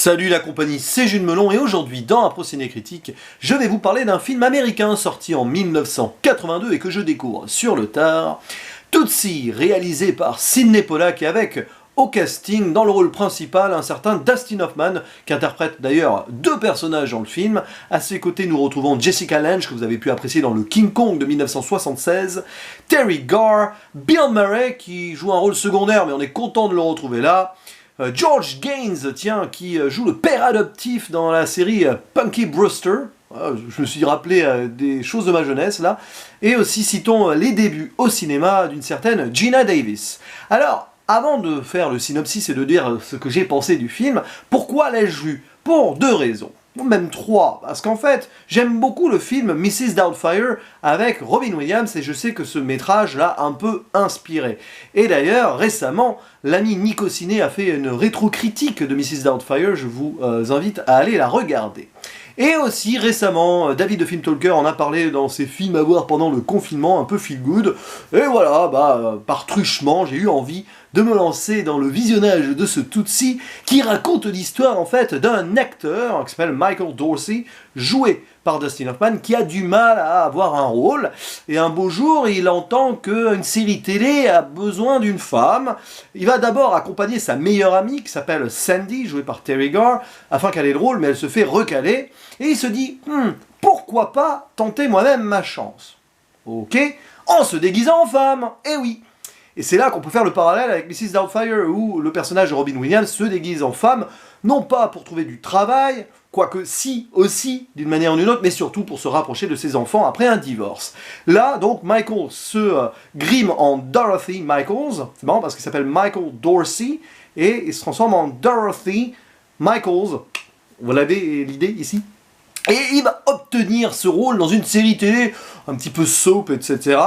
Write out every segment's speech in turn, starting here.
Salut la compagnie, c'est Jules Melon et aujourd'hui dans un procédé critique, je vais vous parler d'un film américain sorti en 1982 et que je découvre sur le tard. Tootsie, réalisé par Sydney Pollack et avec au casting dans le rôle principal un certain Dustin Hoffman qui interprète d'ailleurs deux personnages dans le film. À ses côtés nous retrouvons Jessica Lange que vous avez pu apprécier dans le King Kong de 1976, Terry Garr, Bill Murray qui joue un rôle secondaire mais on est content de le retrouver là. George Gaines, tiens, qui joue le père adoptif dans la série Punky Brewster. Je me suis rappelé des choses de ma jeunesse, là. Et aussi, citons les débuts au cinéma d'une certaine Geena Davis. Alors, avant de faire le synopsis et de dire ce que j'ai pensé du film, pourquoi l'ai-je vu? Pour deux raisons. Même trois, parce qu'en fait, j'aime beaucoup le film Mrs. Doubtfire avec Robin Williams et je sais que ce métrage l'a un peu inspiré. Et d'ailleurs, récemment, l'ami Nico Ciné a fait une rétrocritique de Mrs. Doubtfire, je vous invite à aller la regarder. Et aussi, récemment, David de Film Talker en a parlé dans ses films à voir pendant le confinement, un peu feel good. Et voilà, par truchement, j'ai eu envie de me lancer dans le visionnage de ce Tootsie qui raconte l'histoire en fait d'un acteur qui s'appelle Michael Dorsey, joué par Dustin Hoffman, qui a du mal à avoir un rôle. Et un beau jour, il entend qu'une série télé a besoin d'une femme. Il va d'abord accompagner sa meilleure amie qui s'appelle Sandy, jouée par Terry Garr, afin qu'elle ait le rôle, mais elle se fait recaler. Et il se dit, pourquoi pas tenter moi-même ma chance? Ok, en se déguisant en femme, eh oui. Et c'est là qu'on peut faire le parallèle avec Mrs. Doubtfire, où le personnage de Robin Williams se déguise en femme, non pas pour trouver du travail, quoique si aussi, d'une manière ou d'une autre, mais surtout pour se rapprocher de ses enfants après un divorce. Là, donc, Michael se grime en Dorothy Michaels, c'est marrant parce qu'il s'appelle Michael Dorsey, et il se transforme en Dorothy Michaels. Vous l'avez l'idée ici? Et il va obtenir ce rôle dans une série télé, un petit peu soap, etc.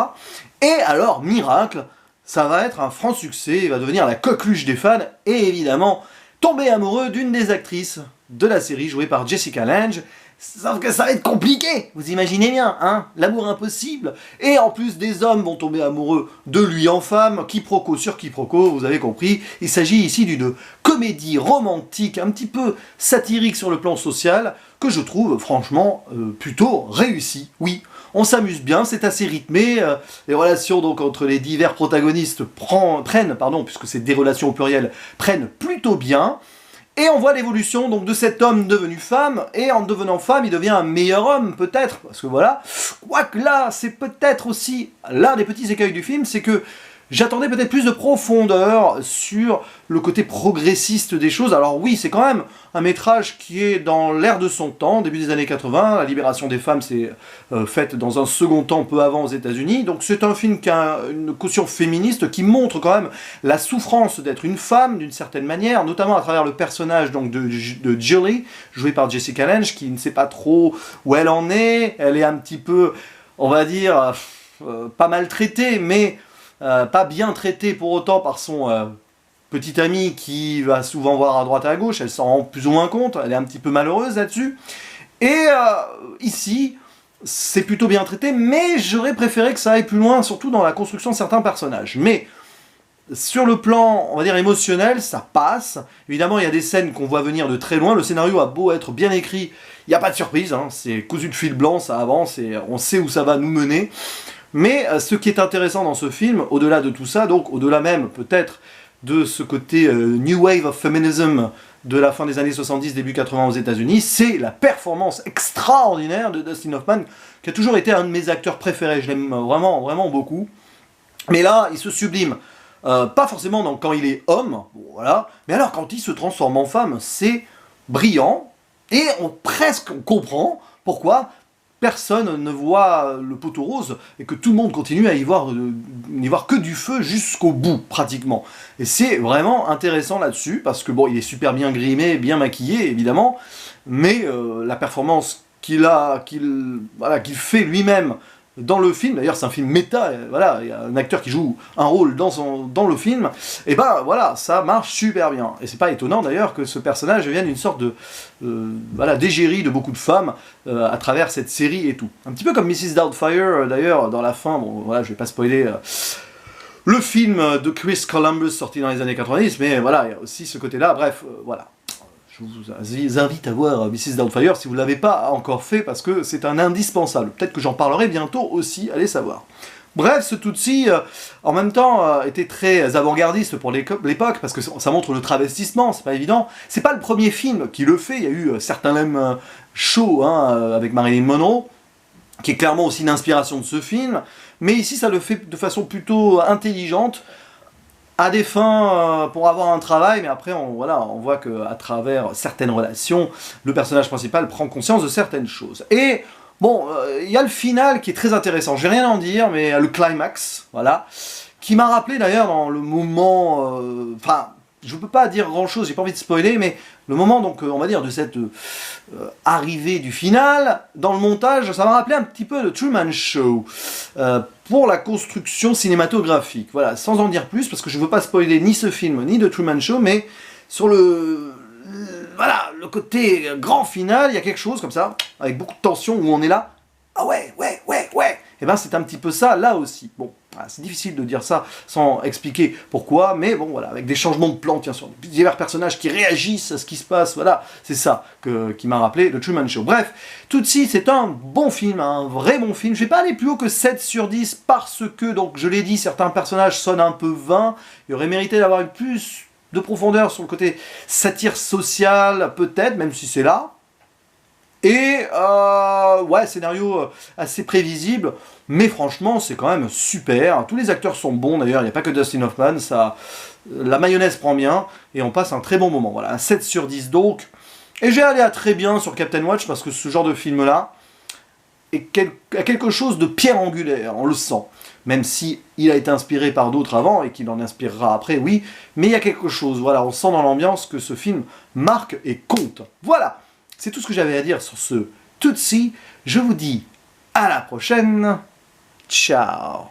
Et alors, miracle, ça va être un franc succès, il va devenir la coqueluche des fans, et évidemment, tomber amoureux d'une des actrices de la série, jouée par Jessica Lange. Sauf que ça va être compliqué, vous imaginez bien, hein, l'amour impossible. Et en plus, des hommes vont tomber amoureux de lui en femme, quiproquo sur quiproquo, vous avez compris. Il s'agit ici d'une comédie romantique, un petit peu satirique sur le plan social, que je trouve franchement plutôt réussie, oui. On s'amuse bien, c'est assez rythmé, les relations donc entre les divers protagonistes prennent, puisque c'est des relations au pluriel, prennent plutôt bien. Et on voit l'évolution donc de cet homme devenu femme, et en devenant femme, il devient un meilleur homme, peut-être, parce que voilà. Quoique là, c'est peut-être aussi l'un des petits écueils du film, c'est que j'attendais peut-être plus de profondeur sur le côté progressiste des choses. Alors oui, c'est quand même un métrage qui est dans l'air de son temps, début des années 80. La libération des femmes s'est faite dans un second temps peu avant aux États-Unis. Donc c'est un film qui a une caution féministe qui montre quand même la souffrance d'être une femme d'une certaine manière, notamment à travers le personnage donc de Julie, joué par Jessica Lange, qui ne sait pas trop où elle en est. Elle est un petit peu, on va dire, pas maltraitée, mais pas bien traitée pour autant par son petit ami qui va souvent voir à droite et à gauche, elle s'en rend plus ou moins compte, elle est un petit peu malheureuse là-dessus. Et ici, c'est plutôt bien traité, mais j'aurais préféré que ça aille plus loin, surtout dans la construction de certains personnages. Mais sur le plan, on va dire, émotionnel, ça passe. Évidemment, il y a des scènes qu'on voit venir de très loin, le scénario a beau être bien écrit, il n'y a pas de surprise, hein. C'est cousu de fil blanc, ça avance, et on sait où ça va nous mener. Mais ce qui est intéressant dans ce film, au-delà de tout ça, donc au-delà même peut-être de ce côté New Wave of Feminism de la fin des années 70, début 80 aux États-Unis, c'est la performance extraordinaire de Dustin Hoffman, qui a toujours été un de mes acteurs préférés, je l'aime vraiment, vraiment beaucoup. Mais là, il se sublime. Pas forcément quand il est homme, bon, voilà, mais alors quand il se transforme en femme, c'est brillant, et on comprend pourquoi personne ne voit le poteau rose et que tout le monde continue à n'y voir que du feu jusqu'au bout, pratiquement. Et c'est vraiment intéressant là-dessus, parce que bon, il est super bien grimé, bien maquillé, évidemment, mais la performance qu'il fait lui-même dans le film, d'ailleurs c'est un film méta, voilà, il y a un acteur qui joue un rôle dans le film, et ben voilà, ça marche super bien. Et c'est pas étonnant d'ailleurs que ce personnage devienne une sorte de d'égérie de beaucoup de femmes à travers cette série et tout. Un petit peu comme Mrs. Doubtfire d'ailleurs, dans la fin, bon voilà, je vais pas spoiler le film de Chris Columbus sorti dans les années 90, mais voilà, il y a aussi ce côté-là, bref, voilà. je vous invite à voir Mrs. Doubtfire si vous ne l'avez pas encore fait, parce que c'est un indispensable. Peut-être que j'en parlerai bientôt aussi, allez savoir. Bref, ce Tootsie, en même temps, était très avant-gardiste pour l'époque, parce que ça montre le travestissement, c'est pas évident. C'est pas le premier film qui le fait, il y a eu certains Lem Show avec Marilyn Monroe, qui est clairement aussi une inspiration de ce film, mais ici ça le fait de façon plutôt intelligente, à des fins pour avoir un travail, mais après on voit qu'à travers certaines relations, le personnage principal prend conscience de certaines choses. Et bon, il y a le final qui est très intéressant, je vais rien en dire, mais le climax, voilà, qui m'a rappelé d'ailleurs dans le moment, enfin, je peux pas dire grand chose, j'ai pas envie de spoiler, mais le moment, donc, on va dire, de cette arrivée du final, dans le montage, ça m'a rappelé un petit peu le Truman Show, pour la construction cinématographique. Voilà, sans en dire plus, parce que je veux pas spoiler ni ce film, ni The Truman Show, mais sur voilà, le côté grand final, il y a quelque chose comme ça, avec beaucoup de tension, où on est là, ah ouais, et ben c'est un petit peu ça, là aussi. Bon, c'est difficile de dire ça sans expliquer pourquoi, mais bon, voilà, avec des changements de plan, bien sûr, divers personnages qui réagissent à ce qui se passe, voilà, c'est ça qui m'a rappelé le Truman Show. Bref, Tootsie, c'est un bon film, un vrai bon film. Je vais pas aller plus haut que 7 sur 10, parce que, donc, je l'ai dit, certains personnages sonnent un peu vains, il aurait mérité d'avoir plus de profondeur sur le côté satire sociale, peut-être, même si c'est là. Et, ouais, scénario assez prévisible, mais franchement, c'est quand même super. Tous les acteurs sont bons, d'ailleurs, il n'y a pas que Dustin Hoffman, la mayonnaise prend bien, et on passe un très bon moment. Voilà, un 7 sur 10 donc. Et j'ai allé à très bien sur Captain Watch, parce que ce genre de film-là a quelque chose de pierre angulaire, on le sent. Même si il a été inspiré par d'autres avant, et qu'il en inspirera après, oui, mais il y a quelque chose, voilà, on sent dans l'ambiance que ce film marque et compte. Voilà! C'est tout ce que j'avais à dire sur ce Tootsie. Je vous dis à la prochaine. Ciao.